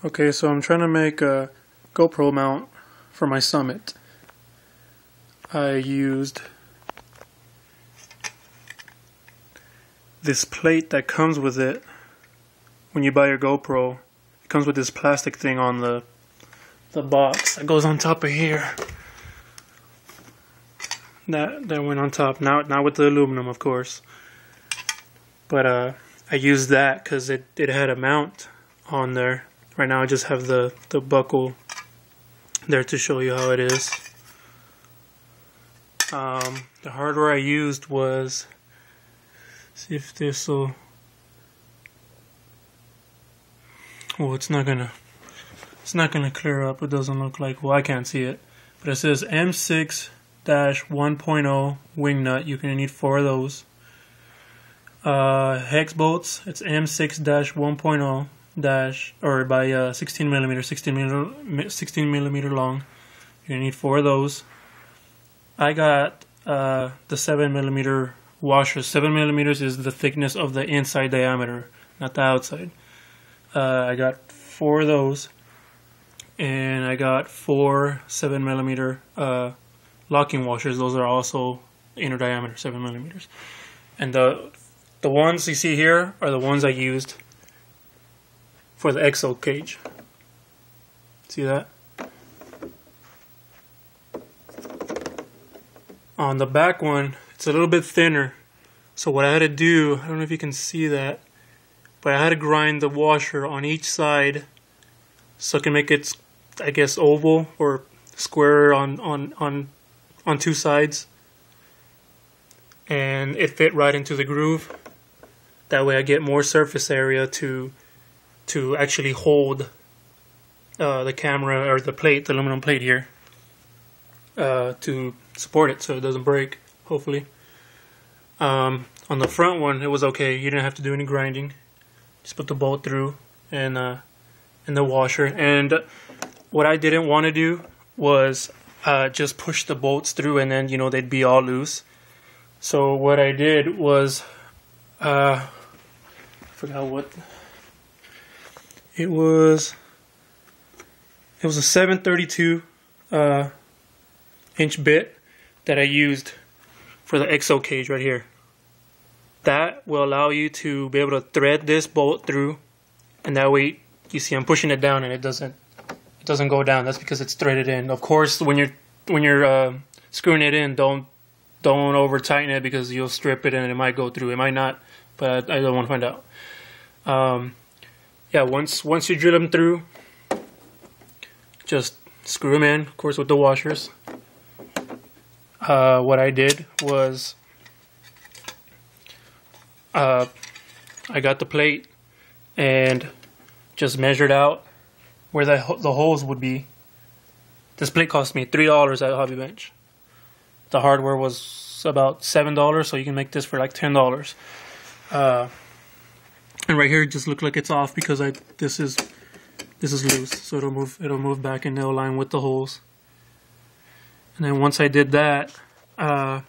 Okay, so I'm trying to make a GoPro mount for my Summit. I used this plate that comes with it. When you buy your GoPro, it comes with this plastic thing on the box that goes on top of here. That went on top, not with the aluminum, of course. But I used that because it had a mount on there. Right now I just have the buckle there to show you how it is. The hardware I used was, see if this will, well, it's not gonna clear up. It doesn't look like, well, I can't see it, but it says M6-1.0 wing nut. You're gonna need 4 of those. Hex bolts, it's M6-1.0 or by 16 millimeter long. You're gonna need 4 of those. I got the 7 millimeter washers. 7 millimeters is the thickness of the inside diameter, not the outside. I got 4 of those, and I got 4 7 millimeter locking washers. Those are also inner diameter, 7 millimeters. And the ones you see here are the ones I used for the exo cage. See that? On the back one, it's a little bit thinner. So what I had to do, I don't know if you can see that, but I had to grind the washer on each side so I can make it, I guess, oval or square on 2 sides. And it fit right into the groove. That way I get more surface area to actually hold the camera or the plate, the aluminum plate here, to support it so it doesn't break, hopefully. On the front one, it was okay. You didn't have to do any grinding. Just put the bolt through and the washer. And what I didn't want to do was just push the bolts through and then, you know, they'd be all loose. So what I did was, I forgot what it was. It was a 732 inch bit that I used for the exo cage right here. That will allow you to be able to thread this bolt through, and that way, you see I'm pushing it down and it doesn't go down. That's because it's threaded in. Of course, when you're screwing it in, don't over tighten it because you'll strip it and it might go through. It might not, but I don't want to find out. Yeah, once you drill them through, just screw them in, of course, with the washers. What I did was I got the plate and just measured out where the holes would be. This plate cost me $3 at Hobby Bench. The hardware was about $7, so you can make this for like $10. And right here it just looked like it's off because this is loose, so it'll move back and it'll align with the holes. And then once I did that, I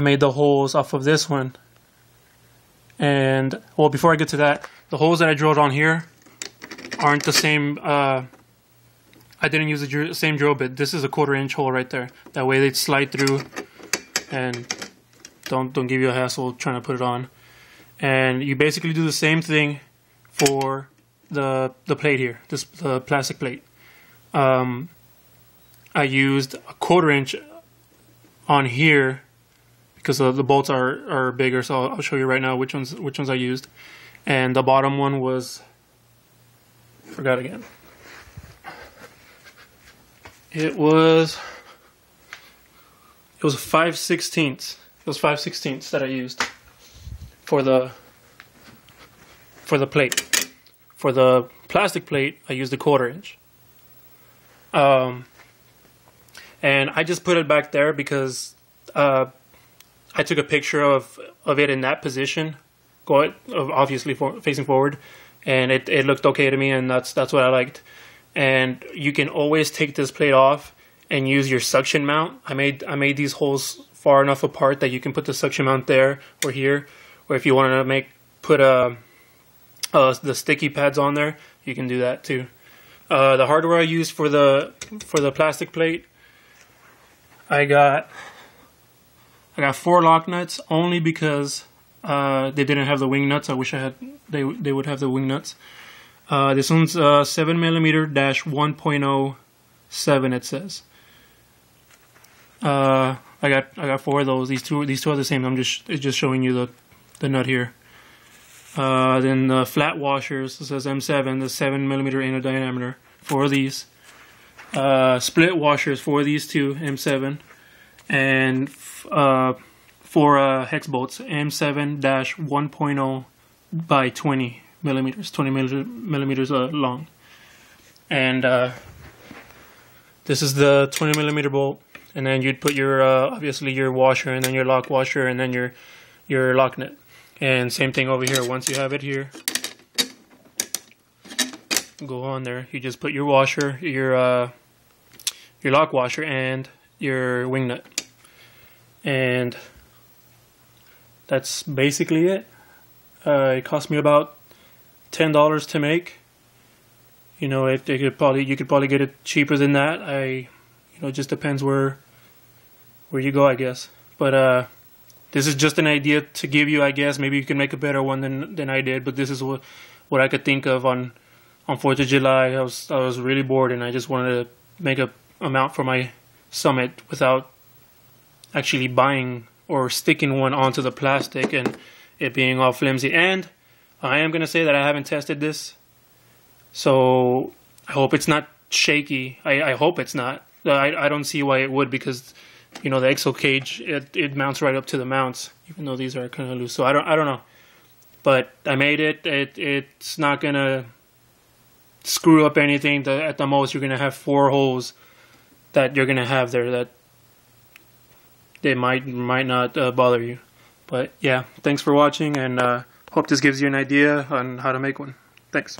made the holes off of this one. And well, before I get to that, the holes that I drilled on here aren't the same. I didn't use the same drill bit. This is a 1/4 inch hole right there. That way they'd slide through and don't give you a hassle trying to put it on. And you basically do the same thing for the plate here, the plastic plate. I used a 1/4 inch on here because the bolts are bigger, so I'll show you right now which ones I used. And the bottom one was, forgot again. It was 5/16. It was 5/16 that I used for the plate. For the plastic plate, I used a 1/4 inch. And I just put it back there because I took a picture of it in that position, obviously facing forward, and it looked okay to me, and that's what I liked. And you can always take this plate off and use your suction mount. I made these holes far enough apart that you can put the suction mount there or here, or if you want to put a the sticky pads on there, you can do that too. The hardware I used for the plastic plate, I got 4 lock nuts only because they didn't have the wing nuts. I wish I had they would have the wing nuts. This one's 7mm-1.07 it says. I got 4 of those. These two are the same. It's just showing you the nut here. Then the flat washers, it says M7, the 7mm inner diameter, 4 of these. Split washers, 4 of these too, M7, and 4 hex bolts, M7-1.0 by 20 millimeters, 20 millimeters long. And this is the 20 millimeter bolt. And then you'd put your obviously your washer, and then your lock washer, and then your lock nut. And same thing over here. Once you have it here, go on there. You just put your washer, your lock washer, and your wing nut. And that's basically it. It cost me about $10 to make. You know, you could probably get it cheaper than that. It just depends where you go, I guess. But this is just an idea to give you, I guess. Maybe you can make a better one than I did. But this is what I could think of on 4th of July. I was really bored, and I just wanted to make a mount for my Summit without actually buying or sticking one onto the plastic and it being all flimsy. And I am gonna say that I haven't tested this, so I hope it's not shaky. I hope it's not. I don't see why it would, because the exo cage, it mounts right up to the mounts, even though these are kind of loose. So I don't know, but I made it. It's not gonna screw up anything. At the most, you're gonna have 4 holes that you're gonna have there that they might not bother you. But yeah, thanks for watching, and hope this gives you an idea on how to make one. Thanks.